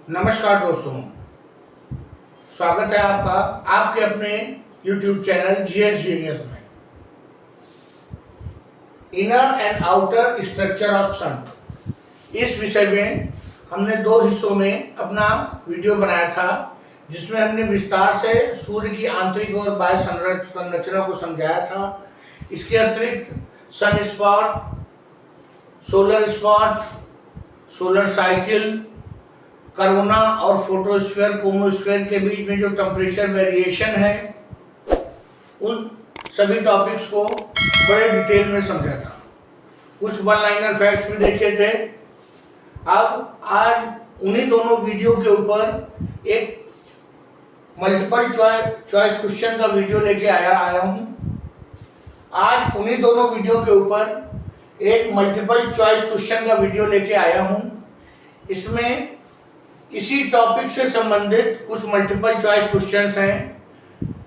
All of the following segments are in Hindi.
नमस्कार दोस्तों, स्वागत है आपका आपके अपने YouTube चैनल जीएस जीनियस में। Inner and outer structure of sun, इस विषय में हमने दो हिस्सों में अपना वीडियो बनाया था, जिसमें हमने विस्तार से सूर्य की आंतरिक और बाह्य संरचना को समझाया था। इसके अतिरिक्त sun spot, solar cycle, corona और फोटोस्फीयर कोमोस्फीयर के बीच में जो टेम्परेचर वेरिएशन है, उन सभी टॉपिक्स को बड़े डिटेल में समझा था। कुछ वन लाइनर फैक्ट्स भी देखे थे। अब आज उन्हीं दोनों वीडियो के ऊपर एक मल्टीपल चॉइस क्वेश्चन का वीडियो लेके आया हूँ। आज उन्हीं दोनों वीडियो के ऊपर एक मल्टीपल चॉइस क्वेश्चन का वीडियो लेके आया हूँ। इसमें इसी टॉपिक से संबंधित कुछ मल्टीपल चॉइस क्वेश्चंस हैं,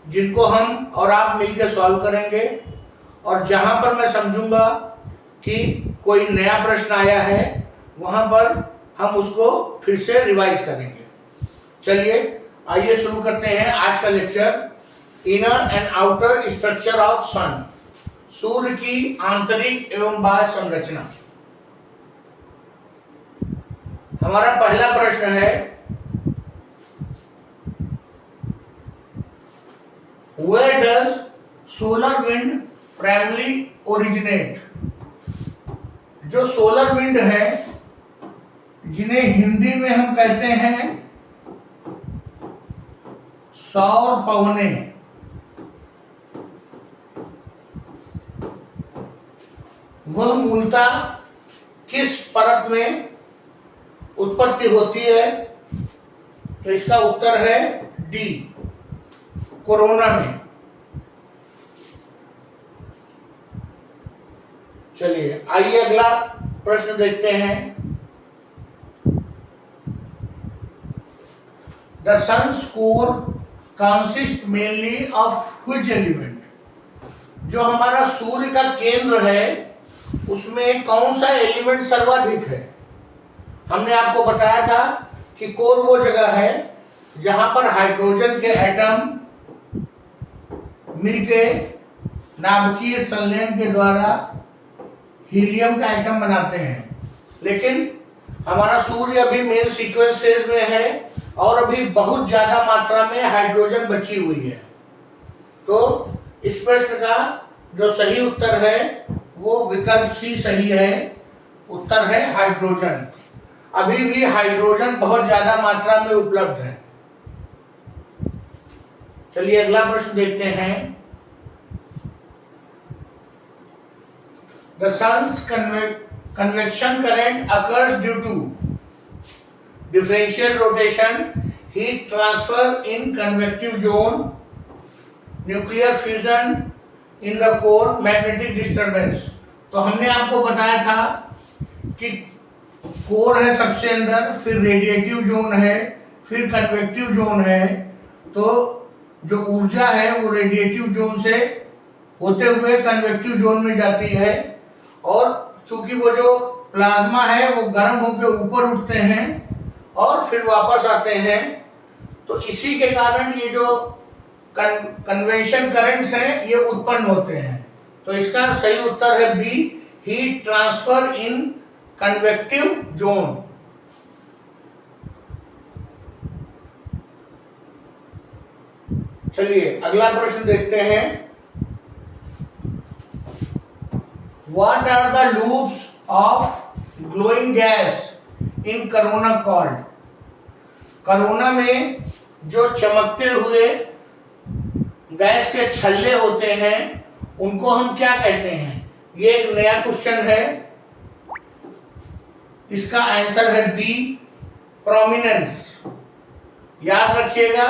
जिनको हम और आप मिलकर सॉल्व करेंगे, और जहां पर मैं समझूंगा कि कोई नया प्रश्न आया है, वहां पर हम उसको फिर से रिवाइज करेंगे। चलिए आइए शुरू करते हैं आज का lecture, inner and outer structure of sun, सूर्य की आंतरिक एवं बाह्य संरचना। हमारा पहला प्रश्न है, Where does solar wind primarily originate? जो सोलर विंड है, जिन्हें हिंदी में हम कहते हैं सौर पवनें, वह मूलतः किस परत में उत्पत्ति होती है? तो इसका उत्तर है डी, कोरोना में। चलिए आइए अगला प्रश्न देखते हैं। The sun's core consist mainly of which element? जो हमारा सूर्य का केंद्र है, उसमें कौन सा एलिमेंट सर्वाधिक है? हमने आपको बताया था कि कोर वो जगह है जहां पर हाइड्रोजन के एटम मिलके नाभिकीय संलयन के द्वारा हीलियम का एटम बनाते हैं। लेकिन हमारा सूर्य अभी मेन सीक्वेंस फेज में है और अभी बहुत ज्यादा मात्रा में हाइड्रोजन बची हुई है। तो इस प्रश्न का जो सही उत्तर है वो विकल्प सी सही है। उत्तर है हाइड्रोजन। अभी भी हाइड्रोजन बहुत ज्यादा मात्रा में उपलब्ध है। चलिए अगला प्रश्न देखते हैं। The sun's convection current occurs due to differential rotation, heat transfer in convective zone, nuclear fusion in the core, magnetic disturbance. तो हमने आपको बताया था कि कोर है सबसे अंदर, फिर रेडिएटिव जोन है, फिर कन्वेक्टिव जोन है। तो जो ऊर्जा है वो रेडिएटिव जोन से होते हुए कन्वेक्टिव जोन में जाती है, और चूंकि वो जो प्लाज्मा है वो गर्म होकर ऊपर उठते हैं और फिर वापस आते हैं। तो इसी के कारण ये जो कन्वेंशन करंट्स हैं ये उत्पन्न होते हैं। तो इसका सही उत्तर है B, heat transfer in convective zone. चलिए अगला प्रश्न देखते हैं। What are the loops of glowing gas in corona called? Corona में जो चमकते हुए गैस के छल्ले होते हैं, उनको हम क्या कहते हैं? ये एक नया क्वेश्चन है। इसका आंसर है बी, प्रोमिनेंस। याद रखिएगा,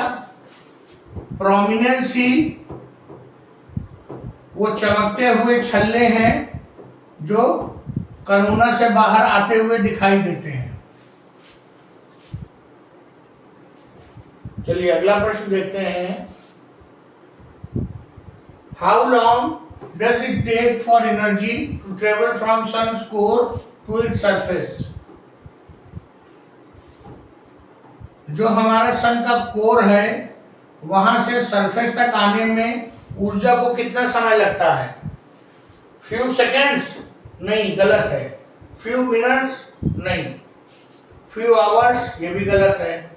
प्रोमिनेंस ही वो चमकते हुए छल्ले हैं जो कोरोना से बाहर आते हुए दिखाई देते हैं। चलिए अगला प्रश्न देखते हैं। How long does it take for energy to travel from sun's core to its surface? जो हमारा सन का कोर है वहां से सरफेस तक आने में ऊर्जा को कितना समय लगता है? Few seconds? नहीं, गलत है। Few minutes? नहीं। Few hours? ये भी गलत है।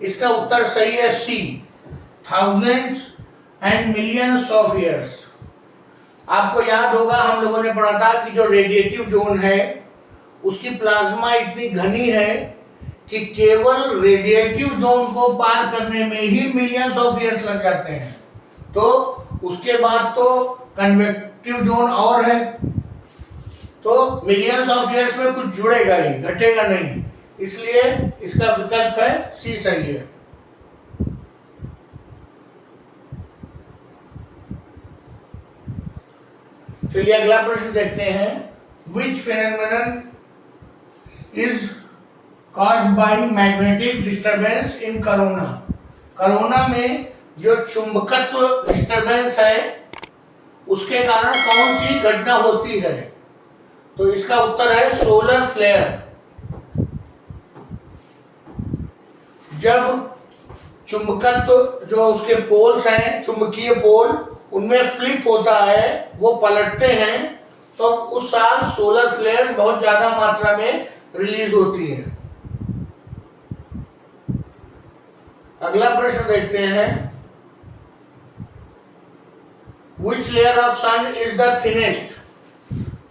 इसका उत्तर सही है C, thousands and millions of years. आपको याद होगा हम लोगों ने पढ़ा था कि जो रेडिएटिव जोन है उसकी प्लाज्मा इतनी घनी है कि केवल रेडिएटिव जोन को पार करने में ही मिलियंस ऑफ ईयर्स लग जाते हैं। तो उसके बाद तो कन्वेक्टिव जोन और है, तो मिलियंस ऑफ ईयर्स में कुछ जुड़ेगा ही, घटेगा नहीं, इसलिए इसका विकल्प है सी सही है। चलिए अगला प्रश्न देखते हैं। Which phenomenon is caused by magnetic disturbance in corona? Corona में जो चुंबकत्व डिस्टरबेंस है उसके कारण कौन सी घटना होती है? तो इसका उत्तर है सोलर फ्लेयर। जब चुंबकत्व जो उसके पोल्स हैं, चुंबकीय पोल, उनमें फ्लिप होता है, वो पलटते हैं, तो उस साल सोलर फ्लेयर बहुत ज्यादा मात्रा में रिलीज होती है। अगला प्रश्न देखते हैं। Which layer of sun is the thinnest?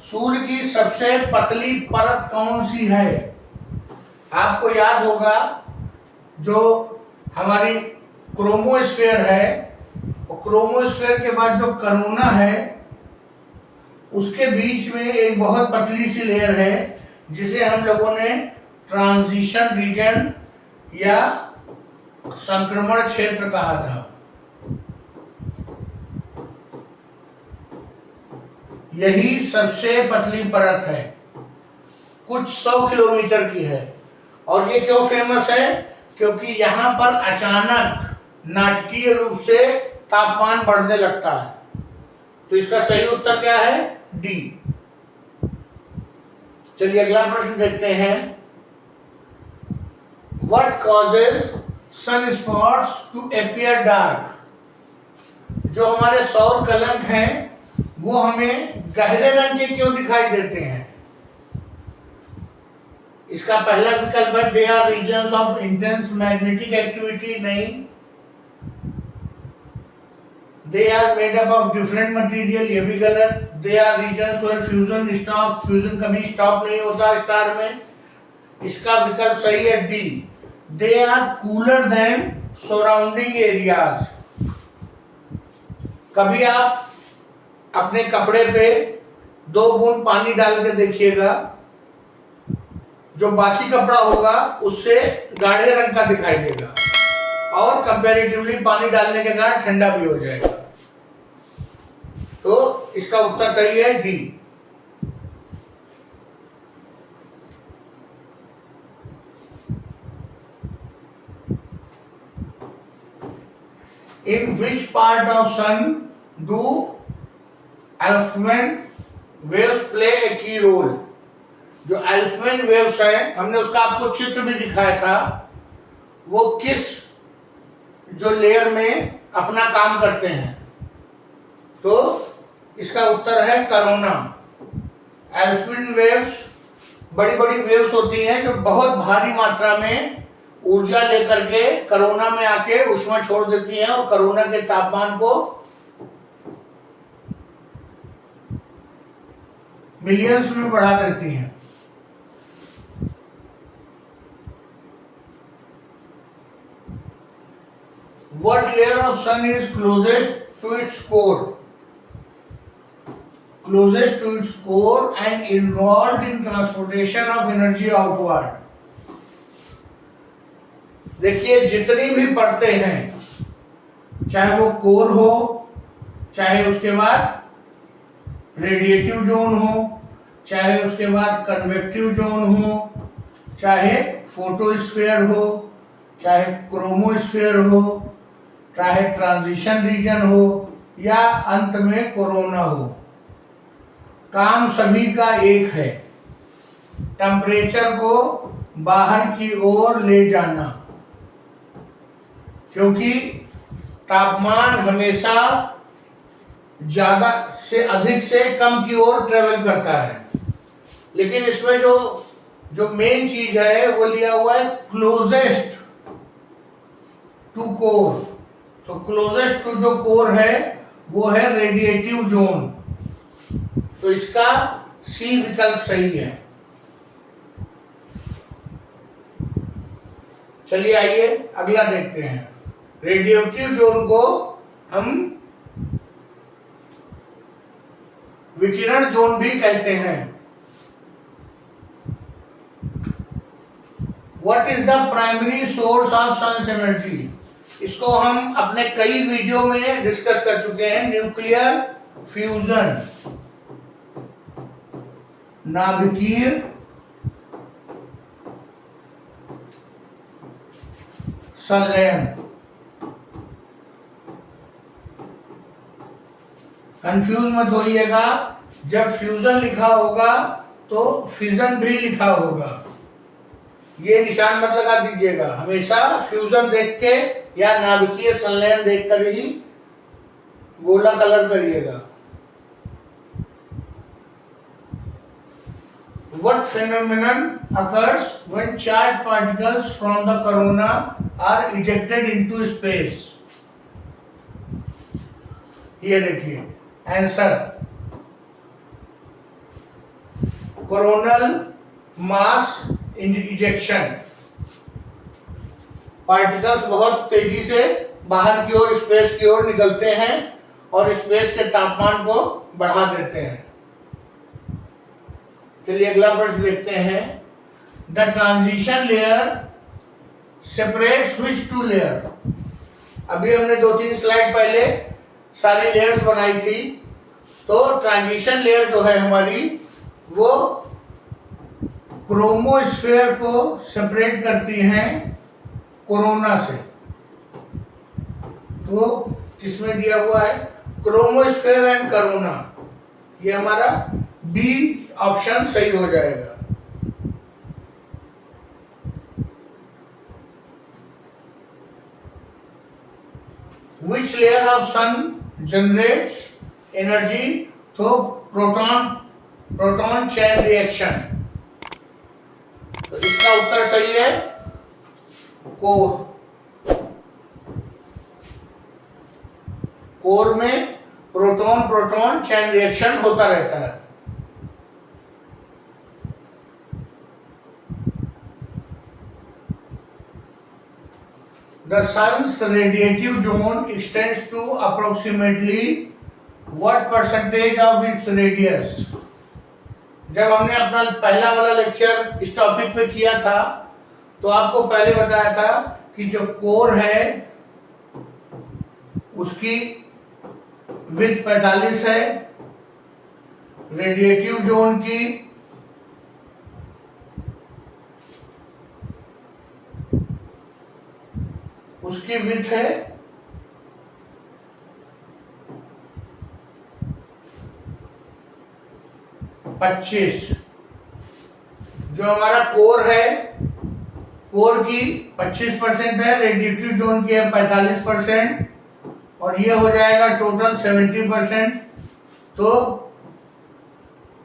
सूर्य की सबसे पतली परत कौन सी है? आपको याद होगा जो हमारी क्रोमोस्फेयर है, और क्रोमोस्फेयर के बाद जो करोना है उसके बीच में एक बहुत पतली सी लेयर है जिसे हम लोगों ने ट्रांजिशन रीजन या संक्रमण क्षेत्र कहा था। यही सबसे पतली परत है, कुछ 100 किलोमीटर की है। और ये क्यों फेमस है? क्योंकि यहां पर अचानक नाटकीय रूप से तापमान बढ़ने लगता है। तो इसका सही उत्तर क्या है? डी। चलिए अगला प्रश्न देखते हैं। What causes sunspots to appear dark? जो हमारे सौर कलंक हैं वो हमें गहरे रंग के क्यों दिखाई देते हैं? इसका पहला विकल्प है they are regions of intense magnetic activity. नहीं। They are made up of different material. ये भी गलत। They are regions where fusion stop. Fusion कभी स्टॉप नहीं होता स्टार में। इसका विकल्प सही है D, they are cooler than surrounding areas. कभी आप अपने कपड़े पे 2 बूंद पानी डाल के देखिएगा, जो बाकी कपड़ा होगा उससे गाढ़े रंग का दिखाई देगा और कंपैरेटिवली पानी डालने के कारण ठंडा भी हो जाएगा। तो इसका उत्तर सही है D. In which part of sun do Alfven waves play a key role? जो अल्फ्मैन वेव्स है, हमने उसका आपको चित्र भी दिखाया था, वो किस जो लेयर में अपना काम करते हैं? तो इसका उत्तर है कोरोना। अल्फ्मैन वेव्स बड़ी बड़ी वेव्स होती हैं जो बहुत भारी मात्रा में ऊर्जा लेकर के कोरोना में आके ऊष्मा छोड़ देती हैं और कोरोना के तापमान को मिलियंस में बढ़ा देती हैं। What layer of sun is closest to its core? Closest to its core and involved in transportation of energy outward. देखिए जितनी भी परतें हैं, चाहे वो कोर हो, चाहे उसके बाद रेडिएटिव जोन हो, चाहे उसके बाद कन्वेक्टिव जोन हो, चाहे फोटोस्फीयर हो, चाहे क्रोमोस्फीयर हो, चाहे ट्रांजिशन रीजन हो, या अंत में कोरोना हो, काम सभी का एक है, टेम्परेचर को बाहर की ओर ले जाना। क्योंकि तापमान हमेशा ज्यादा से अधिक से कम की ओर ट्रेवल करता है। लेकिन इसमें जो जो मेन चीज है वो लिया हुआ है क्लोजेस्ट टू कोर। तो क्लोजेस्ट टू जो कोर है वो है रेडिएटिव जोन। तो इसका सी विकल्प सही है। चलिए आइए अगला देखते हैं। रेडिएटिव जोन को हम विकिरण जोन भी कहते हैं। What is the primary source of sun's energy? इसको हम अपने कई वीडियो में डिस्कस कर चुके हैं। न्यूक्लियर फ्यूजन, नाभिकीय संलयन। कंफ्यूज मत होइएगा, जब फ्यूजन लिखा होगा तो फिजन भी लिखा होगा। ये निशान मत लगा दीजिएगा, हमेशा फ्यूजन देख के या नाभिकीय संलयन देखकर ही गोला कलर करिएगा। What phenomenon occurs when charged particles from the corona are ejected into space? ये देखिए answer, coronal mass ejection. Particles बहुत तेजी से बाहर की ओर, स्पेस की ओर निकलते हैं और स्पेस के तापमान को बढ़ा देते हैं। चलिए अगला प्रश्न देखते हैं। The transition layer separates which two layer? अभी हमने 2-3 स्लाइड पहले सारी लेयर्स बनाई थी। तो ट्रांजिशन लेयर जो है हमारी वो क्रोमोस्फेयर को सेपरेट करती हैं कोरोना से। तो किसमें दिया हुआ है? Chromosphere and corona. ये हमारा बी ऑप्शन सही हो जाएगा। Which layer of sun generates energy through proton chain reaction? तो इसका उत्तर सही है कोर। कोर में प्रोटॉन प्रोटॉन चैन रिएक्शन होता रहता है। The sun's radiative zone extends to approximately what percentage of its radius? जब हमने अपना पहला वाला लेक्चर इस टॉपिक पे किया था तो आपको पहले बताया था कि जो कोर है उसकी विड्थ 45 है, रेडिएटिव जोन की उसकी विड्थ है 25। जो हमारा कोर है, कोर की 25% है, रेडिएटिव जोन की है 45%, और ये हो जाएगा टोटल 70%। तो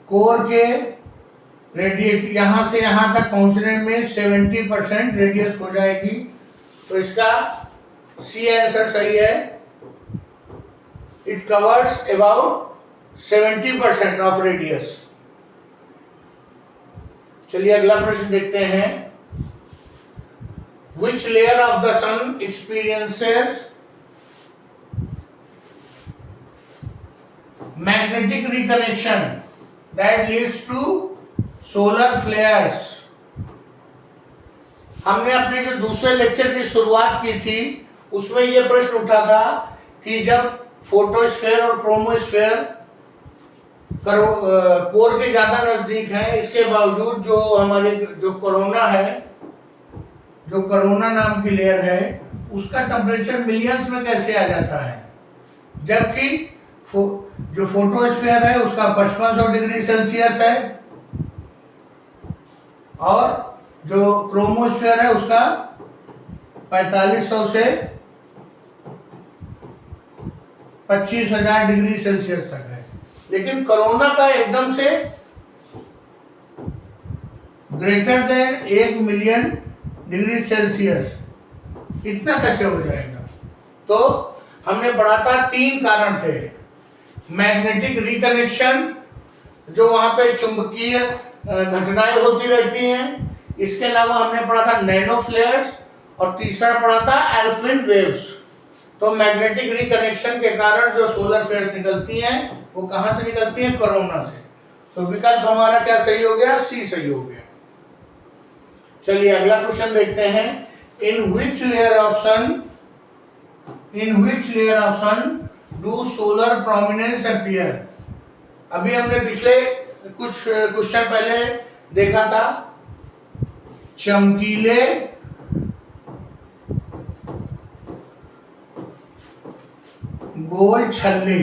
कोर के रेडिएटिव यहां से यहां तक पहुंचने में 70% रेडियस हो जाएगी। तो इसका सी आंसर सही है। It covers about 70% of radius. चलिए अगला प्रश्न देखते हैं। Which layer of the sun experiences magnetic reconnection that leads to solar flares? हमने अपने जो दूसरे लेक्चर की शुरुआत की थी उसमें यह प्रश्न उठा था कि जब फोटोस्फेयर और क्रोमोस्फेयर कोर के ज्यादा नजदीक हैं, इसके बावजूद जो हमारे जो कोरोना है, जो कोरोना नाम की लेयर है, उसका टेम्परेचर मिलियंस में कैसे आ जाता है, जबकि जो फोटोस्फेयर है उसका 5500 डिग्री सेल्सियस है और जो क्रोमोस्फेयर है उसका 4500 से 25,000 डिग्री सेल्सियस तक है। लेकिन कोरोना का एकदम से greater than 1 million degree Celsius, इतना कैसे हो जाएगा? तो हमने पढ़ा था 3 कारण थे। मैग्नेटिक रिकनेक्शन, जो वहां पे चुंबकीय घटनाएं होती रहती हैं। इसके अलावा हमने पढ़ा था नैनो फ्लेयर्स, और तीसरा पढ़ा था एल्फिन वेव्स। तो मैग्नेटिक रिकनेक्शन के कारण जो सोलर फ्लेयर्स निकलती हैं वो कहां से निकलती हैं? कोरोना से। तो विकल्प हमारा क्या सही हो गया? सी सही हो गया। चलिए अगला क्वेश्चन देखते हैं। In which layer of sun do solar prominence appear? अभी हमने पिछले कुछ क्वेश्चन पहले देखा था, चमकीले गोल छल्ले,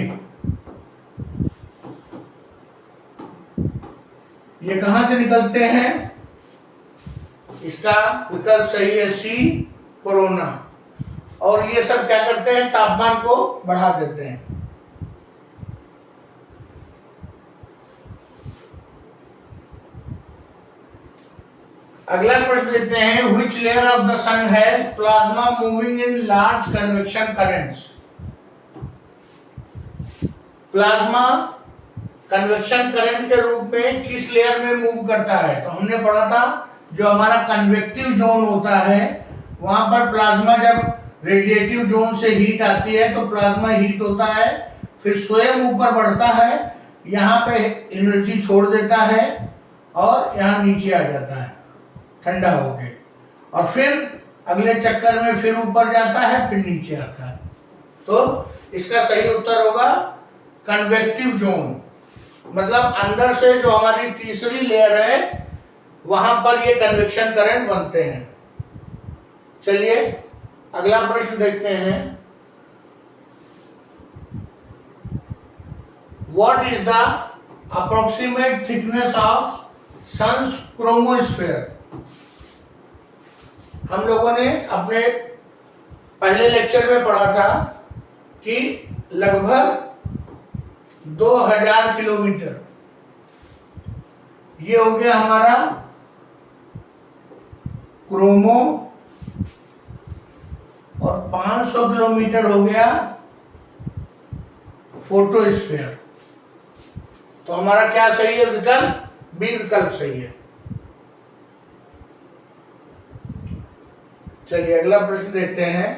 ये कहां से निकलते हैं? इसका विकल्प सही है सी, कोरोना। और ये सब क्या करते हैं? तापमान को बढ़ा देते हैं। अगला प्रश्न देखते हैं। Which layer of the sun has plasma moving in large convection currents? Plasma convection current के रूप में किस लेयर में मूव करता है? तो हमने पढ़ा था जो हमारा कन्वेक्टिव जोन होता है वहां पर प्लाज्मा जब रेडिएटिव जोन से हीट आती है तो प्लाज्मा हीट होता है, फिर स्वयं ऊपर बढ़ता है, यहाँ पे एनर्जी छोड़ देता है और यहाँ नीचे आ जाता है ठंडा होके, और फिर अगले चक्कर में फिर ऊपर जाता है, फिर नीचे आता है। तो इसका सही उत्तर होगा कन्वेक्टिव जोन, मतलब अंदर से जो हमारी तीसरी लेयर है वहां पर ये कन्वेक्शन करंट बनते हैं। चलिए अगला प्रश्न देखते हैं। What is the approximate thickness of sun's chromosphere? हम लोगों ने अपने पहले लेक्चर में पढ़ा था कि लगभग 2000 किलोमीटर, ये हो गया हमारा क्रोमो, और 500 किलोमीटर हो गया फोटोस्फीयर। तो हमारा क्या सही है? विकल्प बी विकल्प सही है। चलिए अगला प्रश्न देखते हैं।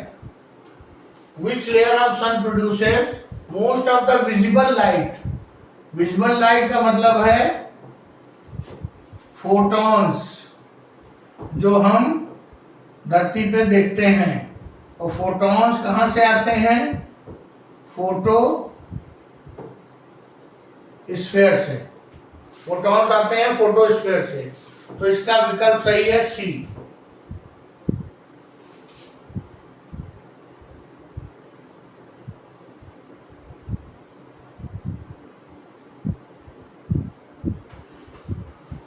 Which layer of sun produces most of the visible light? Visible light का मतलब है फोटॉन्स, जो हम धरती पे देखते हैं। और फोटॉन्स कहां से आते हैं? फोटो स्फीयर से। फोटॉन्स आते हैं फोटोस्फीयर से। तो इसका विकल्प सही है सी।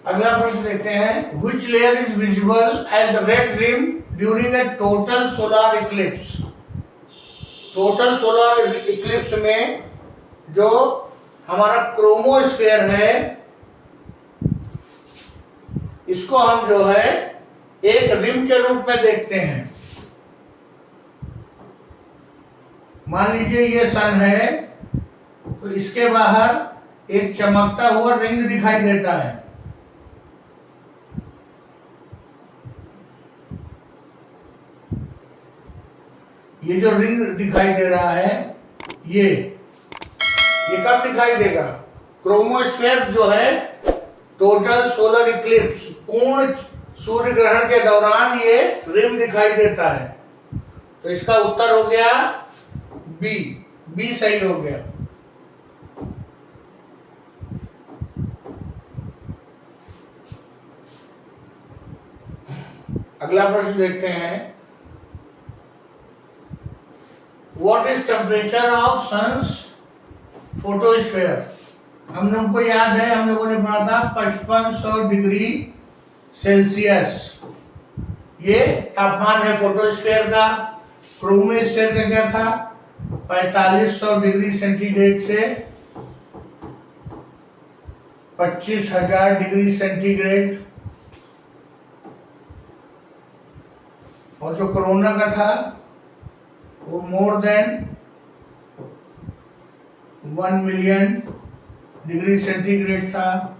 अगला प्रश्न देखते हैं। Which layer is visible as a red rim during a total solar eclipse? Total solar eclipse में जो हमारा क्रोमोस्फेयर है इसको हम जो है एक रिम के रूप में देखते हैं। मान लीजिए ये सन है, तो इसके बाहर एक चमकता हुआ रिंग दिखाई देता है। ये जो रिंग दिखाई दे रहा है ये कब दिखाई देगा? क्रोमोस्फेयर जो है टोटल सोलर इक्लिप्स, पूर्ण सूर्य ग्रहण के दौरान ये रिम दिखाई देता है। तो इसका उत्तर हो गया बी। बी सही हो गया। अगला प्रश्न देखते हैं। What is temperature of sun's photosphere? हम लोग को याद है, हम लोगों ने पढ़ा था 5500 डिग्री सेल्सियस ये तापमान है फोटोस्फीयर का। क्रोमोस्फीयर का क्या था? 4500 डिग्री सेंटीग्रेड से 25,000 डिग्री सेंटीग्रेड, और जो कोरोना का था वो more than 1 million degree centigrade था।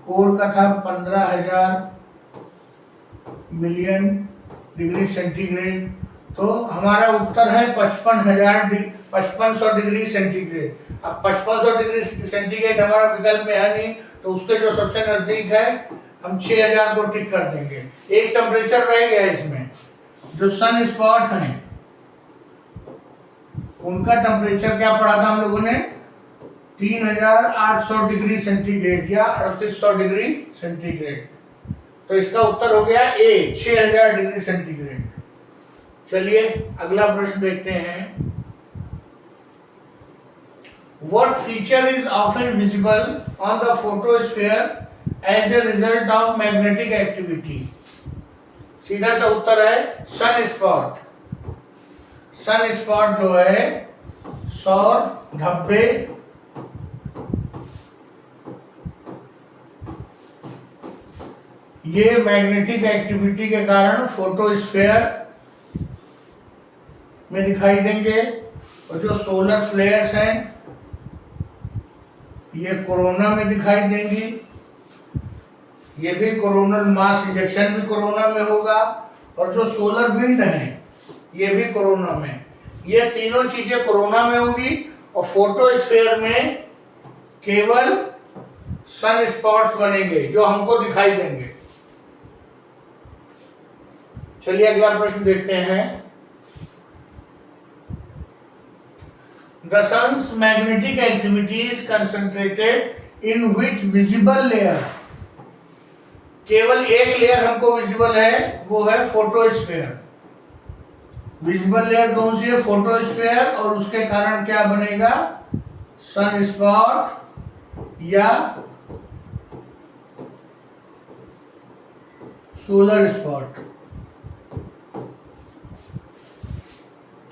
कोर का था 15,000 मिलियन डिग्री सेंटीग्रेड। तो हमारा उत्तर है 5500 डिग्री सेंटीग्रेड। अब 5500 डिग्री सेंटीग्रेड हमारा विकल्प में है नहीं, तो उसके जो सबसे नजदीक है हम 6000 को टिक कर देंगे। एक टेम्परेचर रह गया इसमें, जो सन स्पॉट हैं उनका टेम्परेचर क्या पढ़ा था हम लोगों ने, 3800 डिग्री सेंटीग्रेड या 3800 डिग्री सेंटीग्रेड। तो इसका उत्तर हो गया ए, 6000 डिग्री सेंटीग्रेड। चलिए अगला प्रश्न देखते हैं। What feature is often visible on the photosphere as a result of magnetic activity? सीधा सा उत्तर है सन स्पॉट। सन स्पॉट जो है सौर धब्बे ये मैग्नेटिक एक्टिविटी के कारण फोटोस्फीयर में दिखाई देंगे। और जो सोलर फ्लेयर्स हैं ये कोरोना में दिखाई देंगी। ये भी कोरोनल मास इंजेक्शन भी कोरोना में होगा, और जो सोलर विंड है ये भी कोरोना में। ये तीनों चीजें कोरोना में होंगी और फोटोस्फीयर में केवल सन स्पॉट्स बनेंगे जो हमको दिखाई देंगे। चलिए अगला प्रश्न देखते हैं। The sun's magnetic activity is concentrated in which visible layer? केवल एक लेयर हमको विजिबल है, वो है फोटोस्फीयर। विजिबल लेयर कौन सी है? फोटोस्फीयर। और उसके कारण क्या बनेगा? सन स्पॉट या सोलर स्पॉट।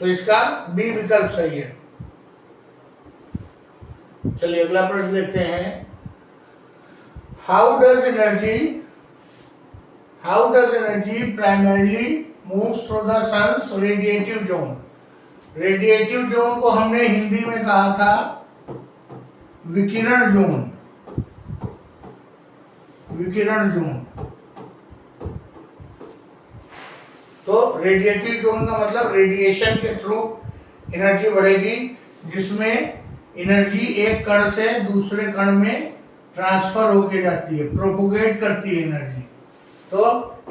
तो इसका बी विकल्प सही है। चलिए अगला प्रश्न देखते हैं। How does energy primarily moves through the sun's radiative zone? Radiative zone को हमने हिंदी में कहा था विकिरण जोन। विकिरण जोन। तो रेडिएटिव जोन का मतलब रेडिएशन के थ्रू एनर्जी बढ़ेगी, जिसमें एनर्जी एक कण से दूसरे कण में ट्रांसफर होके जाती है, प्रोपोगेट करती है एनर्जी। तो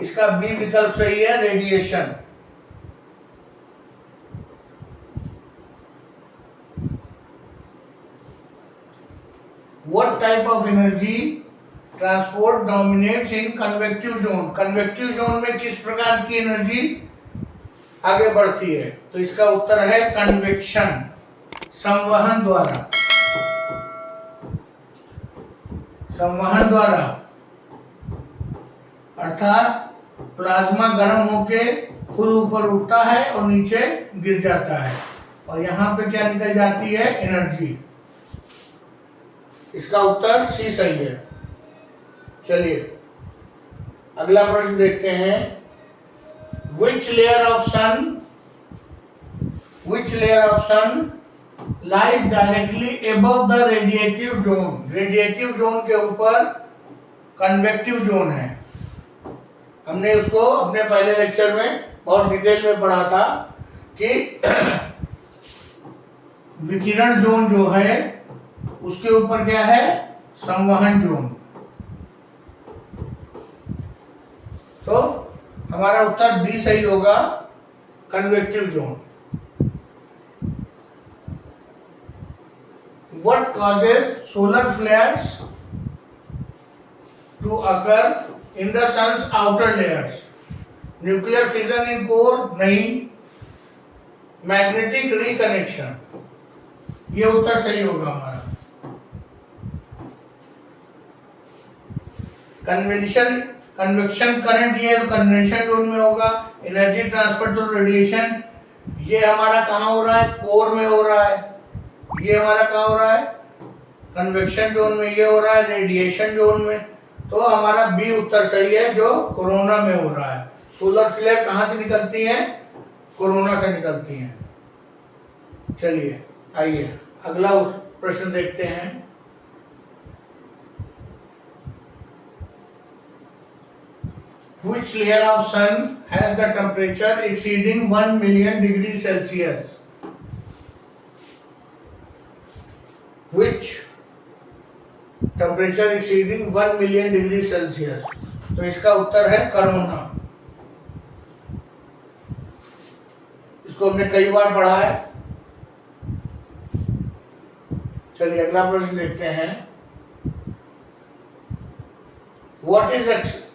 इसका बी विकल्प सही है, radiation. What type of energy transport dominates in convective zone? Convective zone में किस प्रकार की एनर्जी आगे बढ़ती है? तो इसका उत्तर है कन्वेक्शन, संवहन द्वारा। संवहन द्वारा अर्थात प्लाज्मा गर्म होके खुद ऊपर उठता है और नीचे गिर जाता है, और यहां पे क्या निकल जाती है? एनर्जी। इसका उत्तर सी सही है। चलिए अगला प्रश्न देखते हैं। Which layer of sun lies directly above the radiative zone? Radiative zone के ऊपर कन्वेक्टिव जोन है। हमने उसको अपने पहले लेक्चर में बहुत डिटेल में पढ़ा था कि विकिरण जोन जो है उसके ऊपर क्या है? संवहन जोन। तो हमारा उत्तर बी सही होगा, convective zone. What causes solar flares to occur in the sun's outer layers? Nuclear fission in core? नहीं। Magnetic reconnection, ये उत्तर सही होगा हमारा। कन्वेक्शन करंट ये तो कन्वेक्शन जोन में होगा। एनर्जी ट्रांसफर टू रेडिएशन, ये हमारा कहाँ हो रहा है, कोर में हो रहा है। ये हमारा कहाँ हो रहा है, कन्वेक्शन जोन में। ये हो रहा है रेडिएशन जोन में। तो हमारा बी उत्तर सही है, जो कोरोना में हो रहा है। सोलर फ्लेयर कहाँ से निकलती है, कोरोना से निकलती है। चलिए आइए अगला प्रश्न देखते हैं। Which layer of sun has the temperature exceeding 1 million degrees Celsius? Which temperature exceeding 1 million degrees Celsius? तो इसका उत्तर है करोना। इसको हमने कई बार पढ़ा है। चलिए अगला प्रश्न देखते हैं। What is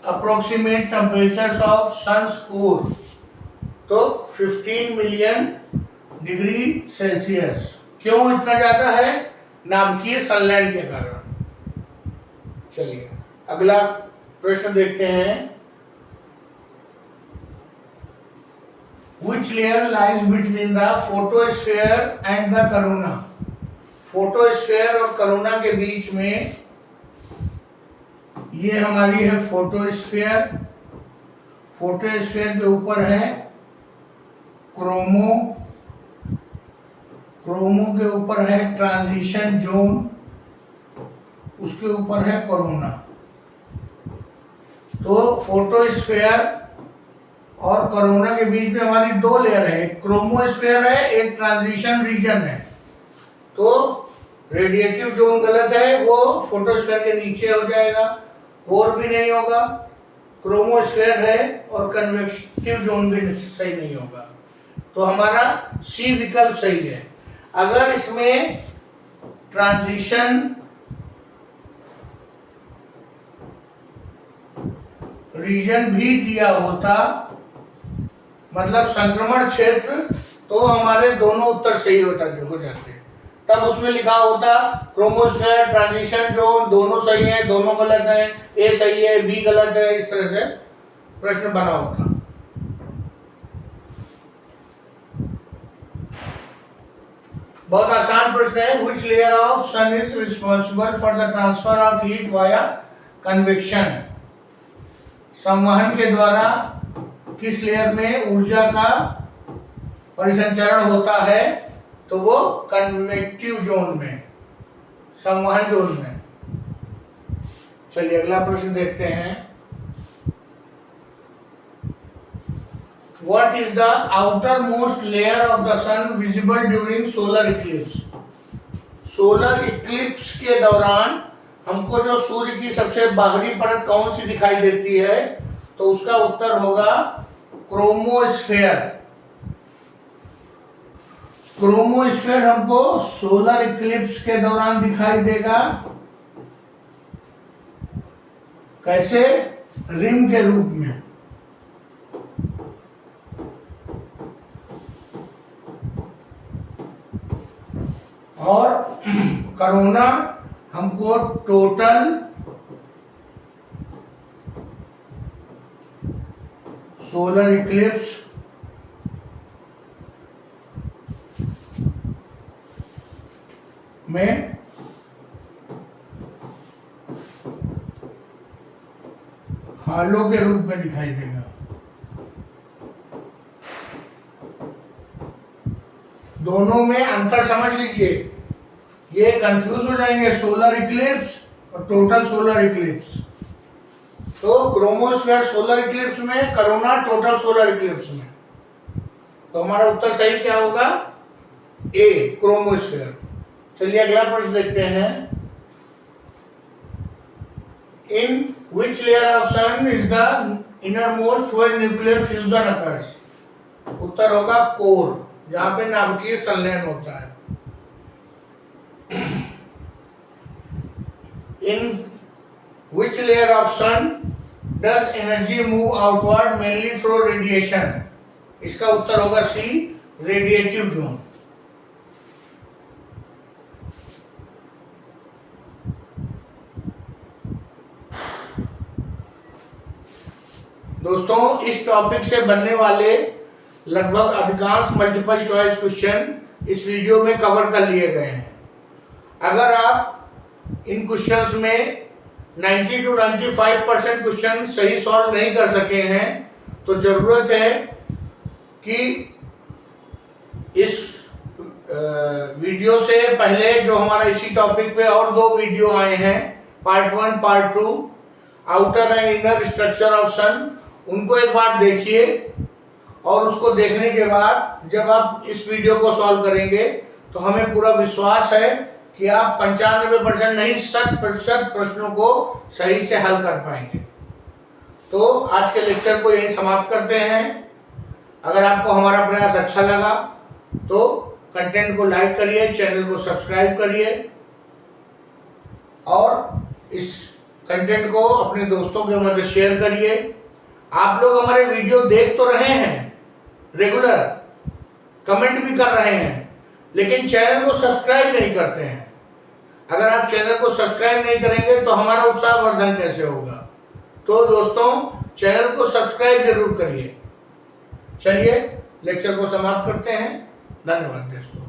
approximate temperatures of sun's core? तो 15 मिलियन डिग्री सेल्सियस। क्यों इतना ज्यादा है, नाभिकीय संलयन के कारण। चलिए अगला प्रश्न देखते हैं। Which layer lies between the photosphere and the corona? Photosphere और कोरोना के बीच में ये हमारी है फोटोस्फेयर। फोटोस्फेयर के ऊपर है क्रोमो। क्रोमो के ऊपर है ट्रांजिशन जोन। उसके ऊपर है कोरोना। तो फोटोस्फेयर और कोरोना के बीच में हमारी दो लेयर है, एक क्रोमोस्फेयर है, एक ट्रांजिशन रीजन है। तो रेडिएटिव जोन गलत है, वो फोटोस्फेयर के नीचे हो जाएगा। कोर भी नहीं होगा, क्रोमोस्फेयर है, और कन्वेक्टिव जोन भी सही नहीं होगा। तो हमारा सी विकल्प सही है। अगर इसमें ट्रांजिशन रीजन भी दिया होता, मतलब संक्रमण क्षेत्र, तो हमारे दोनों उत्तर सही हो जाते। तब उसमें लिखा होता क्रोमोस्फेयर, ट्रांजिशन जोन, दोनों सही है, दोनों गलत है, ए सही है, बी गलत है। इस तरह से प्रश्न बना होता। बहुत आसान प्रश्न है। Which layer of sun is responsible for the transfer of heat via convection? संवहन के द्वारा किस लेयर में ऊर्जा का परिसंचरण होता है? तो वो कन्वेक्टिव जोन में, संवहन जोन में। चलिए अगला प्रश्न देखते हैं। What is the outermost layer of the sun visible during solar eclipse? Solar Eclipse के दौरान हमको जो सूर्य की सबसे बाहरी परत कौन सी दिखाई देती है? तो उसका उत्तर होगा क्रोमोस्फेयर। क्रोमोस्फेयर हमको सोलर इक्लिप्स के दौरान दिखाई देगा। कैसे? रिम के रूप में। और कोरोना हमको टोटल सोलर इक्लिप्स में हालो के रूप में दिखाई देगा। दोनों में अंतर समझ लीजिए, ये कंफ्यूज हो जाएंगे, सोलर इक्लिप्स और टोटल सोलर इक्लिप्स। तो क्रोमोस्फेयर सोलर इक्लिप्स में, कोरोना टोटल सोलर इक्लिप्स में। तो हमारा उत्तर सही क्या होगा? A, chromosphere. चलिए अगला प्रश्न देखते हैं। In which layer of sun is the innermost where nuclear fusion occurs? उत्तर होगा कोर, जहां पे नाभिकीय संलयन होता है। In which layer of sun does energy move outward mainly through radiation? इसका उत्तर होगा सी, रेडिएटिव जोन। दोस्तों इस टॉपिक से बनने वाले लगभग अधिकांश मल्टीपल चॉइस क्वेश्चन इस वीडियो में कवर कर लिए गए हैं। अगर आप इन क्वेश्चंस में 90 to 95% क्वेश्चन सही सॉल्व नहीं कर सके हैं तो जरूरत है कि इस वीडियो से पहले जो हमारा इसी टॉपिक पे और 2 वीडियो आए हैं, part 1 part 2, outer and inner structure of sun, उनको एक बार देखिए और उसको देखने के बाद जब आप इस वीडियो को सॉल्व करेंगे तो हमें पूरा विश्वास है कि आप 95% नहीं 100% प्रश्नों को सही से हल कर पाएंगे। तो आज के लेक्चर को यही समाप्त करते हैं। अगर आपको हमारा प्रयास अच्छा लगा तो कंटेंट को लाइक करिए, चैनल को सब्सक्राइब करिए और इस कंटेंट को अपने दोस्तों के मध्य शेयर करिए। आप लोग हमारे वीडियो देख तो रहे हैं, रेगुलर कमेंट भी कर रहे हैं, लेकिन चैनल को सब्सक्राइब नहीं करते हैं। अगर आप चैनल को सब्सक्राइब नहीं करेंगे तो हमारा उत्साहवर्धन कैसे होगा। तो दोस्तों चैनल को सब्सक्राइब जरूर करिए। चलिए लेक्चर को समाप्त करते हैं। धन्यवाद दोस्तों।